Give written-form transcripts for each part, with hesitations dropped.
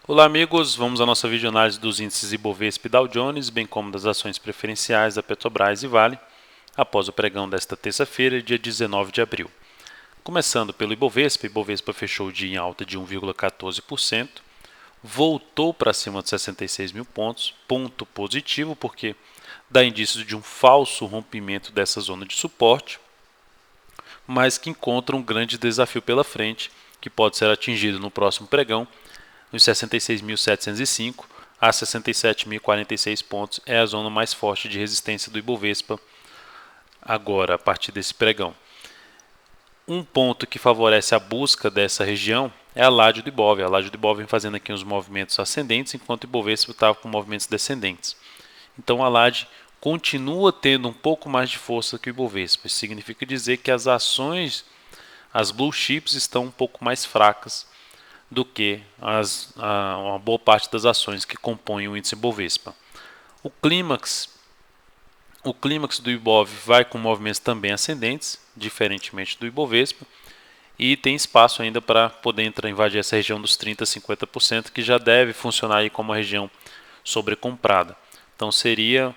Olá amigos, vamos à nossa videoanálise dos índices Ibovespa e Dow Jones, bem como das ações preferenciais da Petrobras e Vale, após o pregão desta terça-feira, dia 19 de abril. Começando pelo Ibovespa fechou o dia em alta de 1,14%, voltou para cima de 66 mil pontos, ponto positivo porque dá indícios de um falso rompimento dessa zona de suporte, mas que encontra um grande desafio pela frente, que pode ser atingido no próximo pregão, nos 66.705 a 67.046 pontos é a zona mais forte de resistência do Ibovespa agora, a partir desse pregão. Um ponto que favorece a busca dessa região é a laje do Ibov. A laje do Ibov vem fazendo aqui uns movimentos ascendentes, enquanto o Ibovespa estava com movimentos descendentes. Então a laje continua tendo um pouco mais de força que o Ibovespa. Isso significa dizer que as ações, as blue chips, estão um pouco mais fracas do que uma boa parte das ações que compõem o índice Bovespa. O clímax do Ibov vai com movimentos também ascendentes, diferentemente do Ibovespa, e tem espaço ainda para poder invadir essa região dos 30% a 50%, que já deve funcionar aí como uma região sobrecomprada. Então seria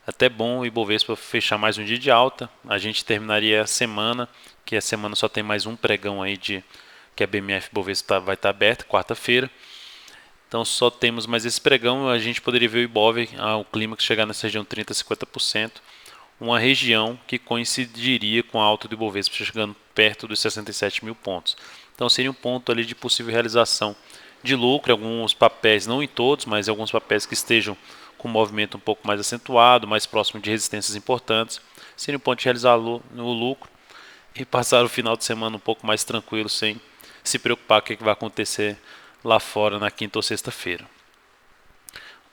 até bom o Ibovespa fechar mais um dia de alta. A gente terminaria a semana, que a semana só tem mais um pregão aí que a BMF Bovespa vai estar aberta, quarta-feira. Então só temos mais esse pregão, a gente poderia ver o Ibov, o clímax chegar nessa região 30% a 50%, uma região que coincidiria com a alta do Ibovespa chegando perto dos 67 mil pontos. Então seria um ponto ali de possível realização de lucro, alguns papéis, não em todos, mas em alguns papéis que estejam com um movimento um pouco mais acentuado, mais próximo de resistências importantes, seria um ponto de realizar o lucro e passar o final de semana um pouco mais tranquilo, sem se preocupar com o que vai acontecer lá fora na quinta ou sexta-feira.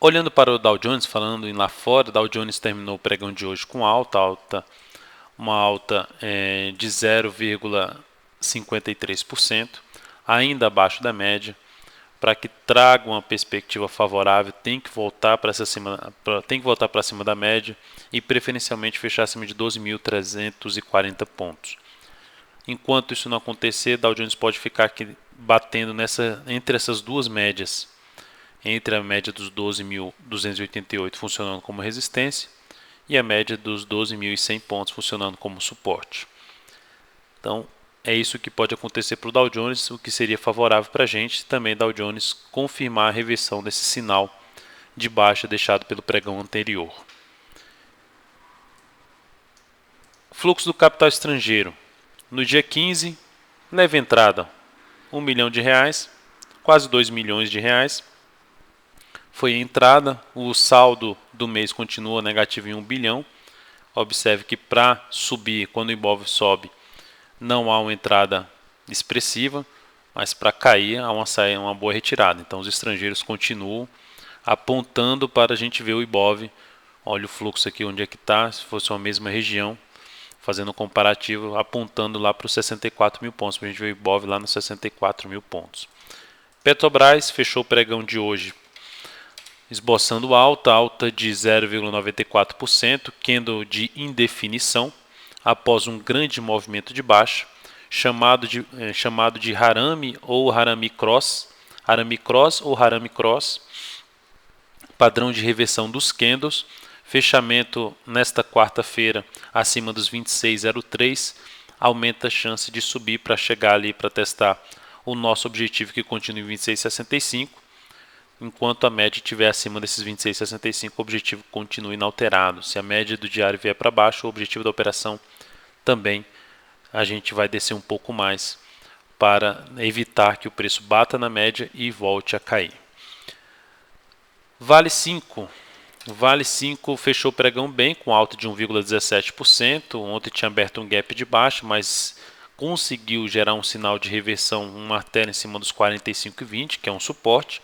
Olhando para o Dow Jones, falando em lá fora, o Dow Jones terminou o pregão de hoje com uma alta de 0,53%, ainda abaixo da média. Para que traga uma perspectiva favorável, tem que voltar para cima da média e preferencialmente fechar acima de 12.340 pontos. Enquanto isso não acontecer, Dow Jones pode ficar aqui batendo entre essas duas médias, entre a média dos 12.288 funcionando como resistência e a média dos 12.100 pontos funcionando como suporte. Então, é isso que pode acontecer para o Dow Jones, o que seria favorável para a gente. Também Dow Jones confirmar a reversão desse sinal de baixa deixado pelo pregão anterior. Fluxo do capital estrangeiro. No dia 15, leve entrada, R$1 milhão, quase R$2 milhões. Foi a entrada, o saldo do mês continua negativo em 1 bilhão. Observe que para subir, quando o Ibov sobe, não há uma entrada expressiva, mas para cair há uma boa retirada. Então os estrangeiros continuam apontando para a gente ver o Ibov. Olha o fluxo aqui onde é que está, se fosse a mesma região, fazendo um comparativo, apontando lá para os 64 mil pontos, para a gente ver o Ibov lá nos 64 mil pontos. Petrobras fechou o pregão de hoje esboçando alta de 0,94%, candle de indefinição, após um grande movimento de baixa, chamado de Harami ou Harami Cross, padrão de reversão dos candles, fechamento nesta quarta-feira acima dos 26,03, aumenta a chance de subir para chegar ali para testar o nosso objetivo que continua em 26,65, enquanto a média estiver acima desses 26,65, o objetivo continua inalterado. Se a média do diário vier para baixo, o objetivo da operação também a gente vai descer um pouco mais para evitar que o preço bata na média e volte a cair. Vale 5 fechou o pregão bem, com alta de 1,17%. Ontem tinha aberto um gap de baixo, mas conseguiu gerar um sinal de reversão, um martelo em cima dos 45,20, que é um suporte.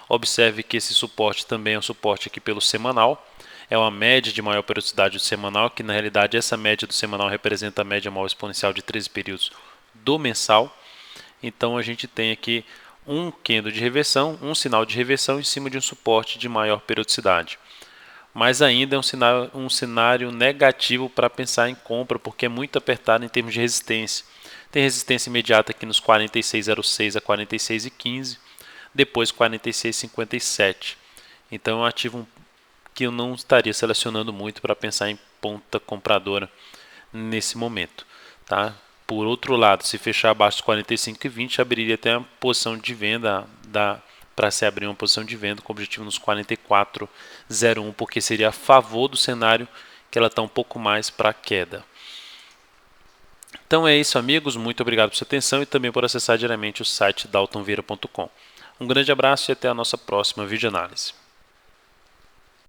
Observe que esse suporte também é um suporte aqui pelo semanal. É uma média de maior periodicidade do semanal, que na realidade essa média do semanal representa a média móvel exponencial de 13 períodos do mensal. Então a gente tem aqui um candle de reversão, um sinal de reversão em cima de um suporte de maior periodicidade. Mas ainda é um cenário negativo para pensar em compra, porque é muito apertado em termos de resistência. Tem resistência imediata aqui nos 46,06 a 46,15. depois 46,57. Então é um ativo que eu não estaria selecionando muito para pensar em ponta compradora nesse momento, tá? Por outro lado, se fechar abaixo dos 45,20, abriria até uma posição de venda para se abrir uma posição de venda com objetivo nos 44,01, porque seria a favor do cenário que ela está um pouco mais para queda. Então é isso, amigos. Muito obrigado por sua atenção e também por acessar diariamente o site daltonvieira.com. Um grande abraço e até a nossa próxima videoanálise.